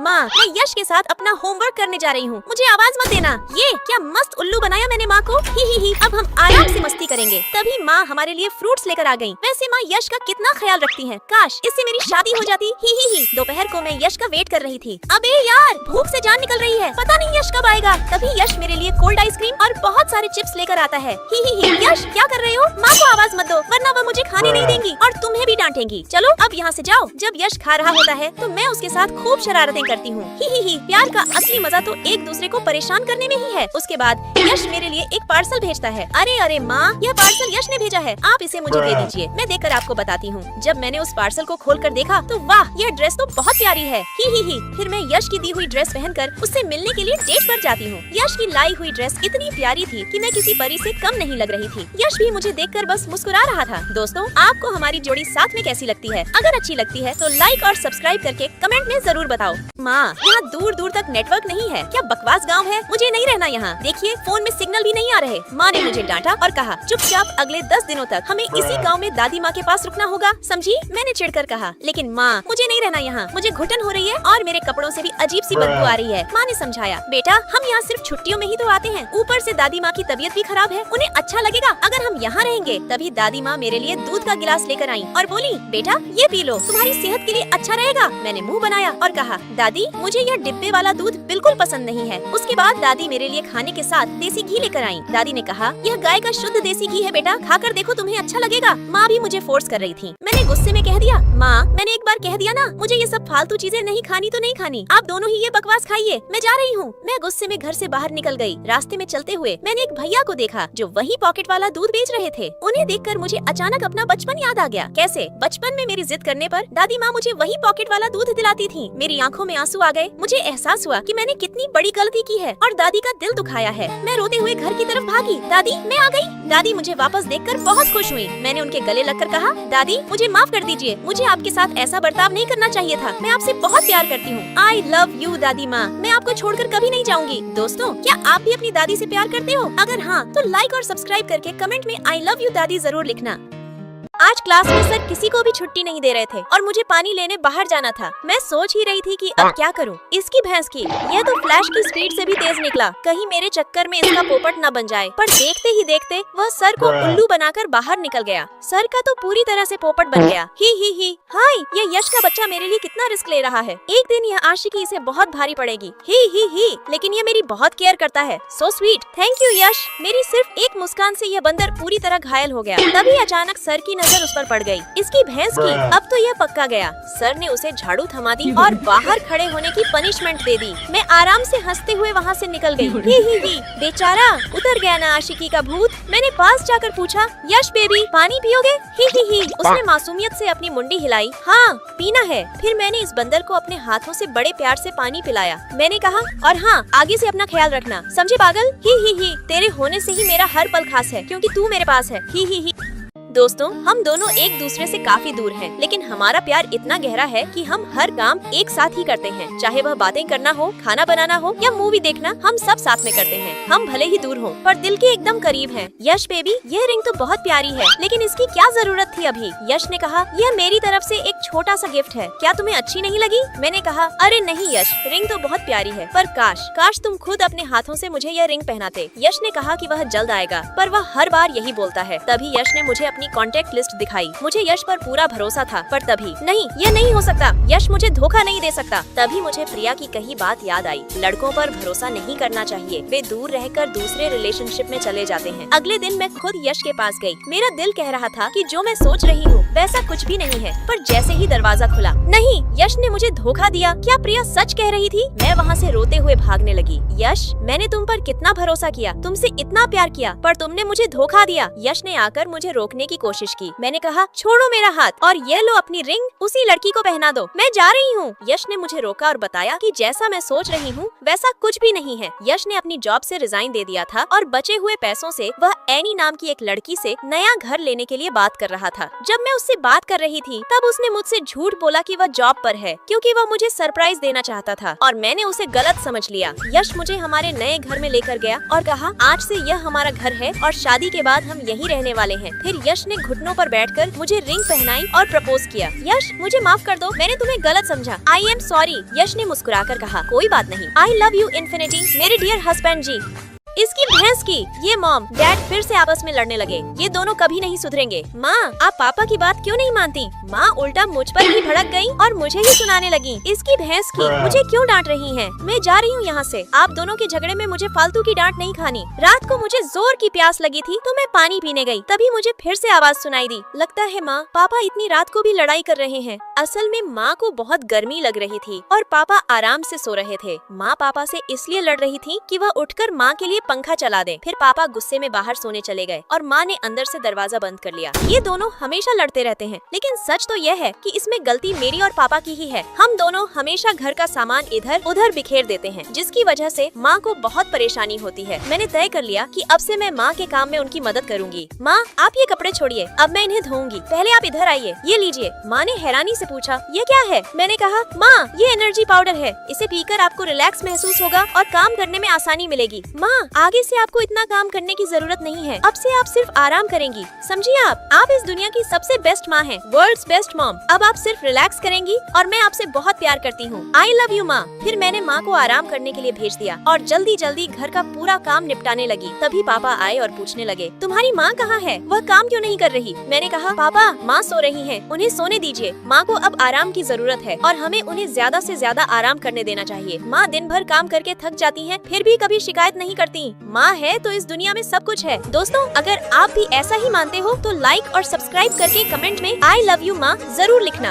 माँ, मैं यश के साथ अपना होमवर्क करने जा रही हूँ, मुझे आवाज मत देना। ये क्या मस्त उल्लू बनाया मैंने माँ को। ही अब हम आराम से मस्ती करेंगे। तभी माँ हमारे लिए फ्रूट्स लेकर आ गयी। वैसे माँ यश का कितना ख्याल रखती हैं। काश इससे मेरी शादी हो जाती। ही दोपहर को मैं यश का वेट कर रही थी। अबे यार, भूख से जान निकल रही है, पता नहीं यश कब आएगा। तभी यश मेरे लिए कोल्ड आइसक्रीम और बहुत सारे चिप्स लेकर आता है। ही यश, क्या कर रहे हो? माँ को आवाज मत दो, वरना वो मुझे खाने नहीं देंगी और तुम्हें भी डांटेंगी। चलो अब यहाँ से जाओ। जब यश खा रहा होता है तो मैं उसके साथ खूब शरारतें करती हूँ। ही प्यार का असली मजा तो एक दूसरे को परेशान करने में ही है। उसके बाद यश मेरे लिए एक पार्सल भेजता है। अरे माँ, यह पार्सल यश ने भेजा है, आप इसे मुझे दे दीजिए, मैं देकर आपको बताती हूँ। जब मैंने उस पार्सल को खोलकर देखा तो वाह, यह ड्रेस तो बहुत प्यारी है। ही फिर मैं यश की दी हुई ड्रेस पहनकर उससे मिलने के लिए डेट पर जाती हूँ। यश की लाई हुई ड्रेस इतनी प्यारी थी कि मैं किसी परी से कम नहीं लग रही थी। यश भी मुझे देखकर बस मुस्कुरा रहा था। दोस्तों, आपको हमारी जोड़ी साथ में कैसी लगती है? अगर अच्छी लगती है तो लाइक और सब्सक्राइब करके कमेंट में जरूर बताओ। माँ, यहाँ दूर दूर तक नेटवर्क नहीं है, क्या बकवास गाँव है? मुझे नहीं रहना यहाँ। देखिए, फोन में सिग्नल भी नहीं आ रहे। माँ ने मुझे डांटा और कहा चुपचाप अगले 10 दिनों तक हमें इसी गाँव में दादी माँ के पास रुकना होगा, समझी? मैंने चिढ़कर कहा, लेकिन माँ मुझे नहीं रहना यहाँ, मुझे घुटन हो रही है और मेरे कपड़ों से भी अजीब सी बदबू आ रही है। माँ ने समझाया, बेटा हम यहाँ सिर्फ छुट्टियों में ही तो आते हैं, ऊपर से दादी माँ की तबीयत भी खराब है, उन्हें अच्छा लगेगा अगर हम यहाँ रहेंगे। तभी दादी माँ मेरे लिए दूध का गिलास लेकर आई और बोली, बेटा ये पी लो, तुम्हारी सेहत के लिए अच्छा रहेगा। मैंने मुँह बनाया और कहा, दादी मुझे यह डिब्बे वाला दूध बिल्कुल पसंद नहीं है। उसके बाद दादी मेरे लिए खाने के साथ देसी घी लेकर आई। दादी ने कहा, यह गाय का शुद्ध देसी घी है बेटा, खाकर देखो तुम्हें अच्छा लगेगा। माँ भी मुझे फोर्स कर रही थी। मैंने गुस्से में कह दिया, माँ मैंने एक बार कह दिया ना, मुझे ये सब फालतू चीजें नहीं खानी तो नहीं खानी, आप दोनों ही ये बकवास खाइए, मैं जा रही हूँ। मैं गुस्से में घर से बाहर निकल गई। रास्ते में चलते हुए मैंने एक भैया को देखा जो वही पॉकेट वाला दूध बेच रहे थे। उन्हें देखकर मुझे अचानक अपना बचपन याद आ गया। कैसे? बचपन में मेरी जिद करने पर दादी माँ मुझे वही पॉकेट वाला दूध दिलाती थी। मेरी आंखों में आंसू आ गए। मुझे एहसास हुआ कि मैंने कितनी बड़ी गलती की है और दादी का दिल दुखाया है। मैं रोते हुए घर की तरफ भागी। दादी मैं आ गई। दादी मुझे वापस देखकर बहुत खुश हुई। मैंने उनके गले लगकर कहा, दादी मुझे माफ कर दीजिए, मुझे आपके साथ ऐसा बर्ताव नहीं करना चाहिए था। मैं आपसे बहुत प्यार करती हूँ। आई लव यू दादी माँ, मैं आपको छोड़कर कभी नहीं जाऊंगी। दोस्तों, क्या आप भी अपनी दादी से प्यार करते हो? अगर हाँ तो लाइक और सब्सक्राइब करके कमेंट में आई लव यू दादी जरूर लिखना। आज क्लास में सर किसी को भी छुट्टी नहीं दे रहे थे और मुझे पानी लेने बाहर जाना था। मैं सोच ही रही थी कि अब क्या करूं। इसकी भैंस की, यह तो फ्लैश की स्पीड से भी तेज निकला, कहीं मेरे चक्कर में इसका पोपट न बन जाए। पर देखते ही देखते वह सर को उल्लू बनाकर बाहर निकल गया। सर का तो पूरी तरह से पोपट बन गया। ही हाय, ये यश का बच्चा मेरे लिए कितना रिस्क ले रहा है। एक दिन यह आशिकी इसे बहुत भारी पड़ेगी। ही लेकिन ये मेरी बहुत केयर करता है। सो स्वीट, थैंक यू यश। मेरी सिर्फ एक मुस्कान से यह बंदर पूरी तरह घायल हो गया। तभी अचानक सर की नजर उस पर पड़ गई। इसकी भैंस की, अब तो यह पक्का गया। सर ने उसे झाड़ू थमा दी और बाहर खड़े होने की पनिशमेंट दे दी। मैं आराम से हंसते हुए वहाँ से निकल गई। ही बेचारा, उतर गया ना आशिकी का भूत। मैंने पास जाकर पूछा, यश बेबी पानी पियोगे? ही उसने मासूमियत से अपनी मुंडी हिलाई। हाँ पीना है। फिर मैंने इस बंदर को अपने हाथों से बड़े प्यार से पानी पिलाया। मैंने कहा, और हाँ आगे से अपना ख्याल रखना, समझे पागल? ही तेरे होने से ही मेरा हर पल खास है, क्योंकि तू मेरे पास है। ही दोस्तों, हम दोनों एक दूसरे से काफी दूर हैं, लेकिन हमारा प्यार इतना गहरा है कि हम हर काम एक साथ ही करते हैं। चाहे वह बातें करना हो, खाना बनाना हो या मूवी देखना, हम सब साथ में करते हैं। हम भले ही दूर हों, पर दिल के एकदम करीब हैं। यश बेबी, यह रिंग तो बहुत प्यारी है, लेकिन इसकी क्या जरूरत थी अभी? यश ने कहा, यह मेरी तरफ से एक छोटा सा गिफ्ट है, क्या तुम्हें अच्छी नहीं लगी? मैंने कहा, अरे नहीं यश, रिंग तो बहुत प्यारी है, पर काश तुम खुद अपने हाथों से मुझे यह रिंग पहनाते। यश ने कहा कि वह जल्द आएगा, पर वह हर बार यही बोलता है। तभी यश ने मुझे कांटेक्ट लिस्ट दिखाई। मुझे यश पर पूरा भरोसा था, पर तभी नहीं, यह नहीं हो सकता, यश मुझे धोखा नहीं दे सकता। तभी मुझे प्रिया की कही बात याद आई। लड़कों पर भरोसा नहीं करना चाहिए, वे दूर रहकर दूसरे रिलेशनशिप में चले जाते हैं। अगले दिन मैं खुद यश के पास गई। मेरा दिल कह रहा था कि जो मैं सोच रही हूँ वैसा कुछ भी नहीं है, पर जैसे ही दरवाजा खुला, नहीं, यश ने मुझे धोखा दिया। क्या प्रिया सच कह रही थी? मैं वहाँ से रोते हुए भागने लगी। यश, मैंने तुम पर कितना भरोसा किया, तुमसे इतना प्यार किया, पर तुमने मुझे धोखा दिया। यश ने आकर मुझे रोकने की कोशिश की। मैंने कहा, छोड़ो मेरा हाथ और ये लो अपनी रिंग, उसी लड़की को पहना दो, मैं जा रही हूँ। यश ने मुझे रोका और बताया कि जैसा मैं सोच रही हूँ वैसा कुछ भी नहीं है। यश ने अपनी जॉब से रिजाइन दे दिया था और बचे हुए पैसों से वह एनी नाम की एक लड़की से नया घर लेने के लिए बात कर रहा था। जब मैं उससे बात कर रही थी तब उसने मुझसे झूठ बोला कि वह जॉब पर है, क्योंकि वह मुझे सरप्राइज देना चाहता था और मैंने उसे गलत समझ लिया। यश मुझे हमारे नए घर में लेकर गया और कहा, आज से यह हमारा घर है और शादी के बाद हम यहीं रहने वाले हैं। फिर यश यश ने घुटनों पर बैठकर मुझे रिंग पहनाई और प्रपोज किया। यश, मुझे माफ कर दो, मैंने तुम्हें गलत समझा। आई एम सॉरी, यश ने मुस्कुराकर कहा। कोई बात नहीं। आई लव यू इन्फिनिटी, मेरे डियर हस्बैंड जी। इसकी भैंस की। ये मॉम डैड फिर से आपस में लड़ने लगे। ये दोनों कभी नहीं सुधरेंगे। माँ, आप पापा की बात क्यों नहीं मानती? माँ उल्टा मुझ पर ही भड़क गई और मुझे ही सुनाने लगी। इसकी भैंस की, मुझे क्यों डांट रही हैं? मैं जा रही हूँ यहाँ से। आप दोनों के झगड़े में मुझे फालतू की डांट नहीं खानी। रात को मुझे जोर की प्यास लगी थी तो मैं पानी पीने गई, तभी मुझे फिर से आवाज सुनाई दी। लगता है माँ, पापा इतनी रात को भी लड़ाई कर रहे हैं। असल में माँ को बहुत गर्मी लग रही थी और पापा आराम से सो रहे थे। माँ पापा से इसलिए लड़ रही थी कि वह उठकर माँ के लिए पंखा चला दे। फिर पापा गुस्से में बाहर सोने चले गए और माँ ने अंदर से दरवाजा बंद कर लिया। ये दोनों हमेशा लड़ते रहते हैं, लेकिन सच तो यह है कि इसमें गलती मेरी और पापा की ही है। हम दोनों हमेशा घर का सामान इधर उधर बिखेर देते हैं, जिसकी वजह से माँ को बहुत परेशानी होती है। मैंने तय कर लिया कि अब से मैं माँ के काम में उनकी मदद करूंगी। माँ, आप ये कपड़े छोड़िए, अब मैं इन्हें धोऊंगी। पहले आप इधर आइए, ये लीजिए। माँ ने हैरानी से पूछा, ये क्या है? मैंने कहा, माँ, ये एनर्जी पाउडर है, इसे पीकर आपको रिलैक्स महसूस होगा और काम करने में आसानी मिलेगी। माँ, आगे से आपको इतना काम करने की जरूरत नहीं है, अब से आप सिर्फ आराम करेंगी। समझिए आप इस दुनिया की सबसे बेस्ट माँ हैं, वर्ल्ड्स बेस्ट मॉम। अब आप सिर्फ रिलैक्स करेंगी और मैं आपसे बहुत प्यार करती हूँ। आई लव यू माँ। फिर मैंने माँ को आराम करने के लिए भेज दिया और जल्दी जल्दी घर का पूरा काम निपटाने लगी। तभी पापा आए और पूछने लगे, तुम्हारी माँ कहाँ है? वह काम क्यों नहीं कर रही? मैंने कहा, पापा, माँ सो रही है, उन्हें सोने दीजिए। माँ को अब आराम की जरूरत है और हमें उन्हें ज्यादा से ज्यादा आराम करने देना चाहिए। माँ दिन भर काम करके थक जाती है, फिर भी कभी शिकायत नहीं करती। माँ है तो इस दुनिया में सब कुछ है। दोस्तों, अगर आप भी ऐसा ही मानते हो तो लाइक और सब्सक्राइब करके कमेंट में आई लव यू माँ जरूर लिखना।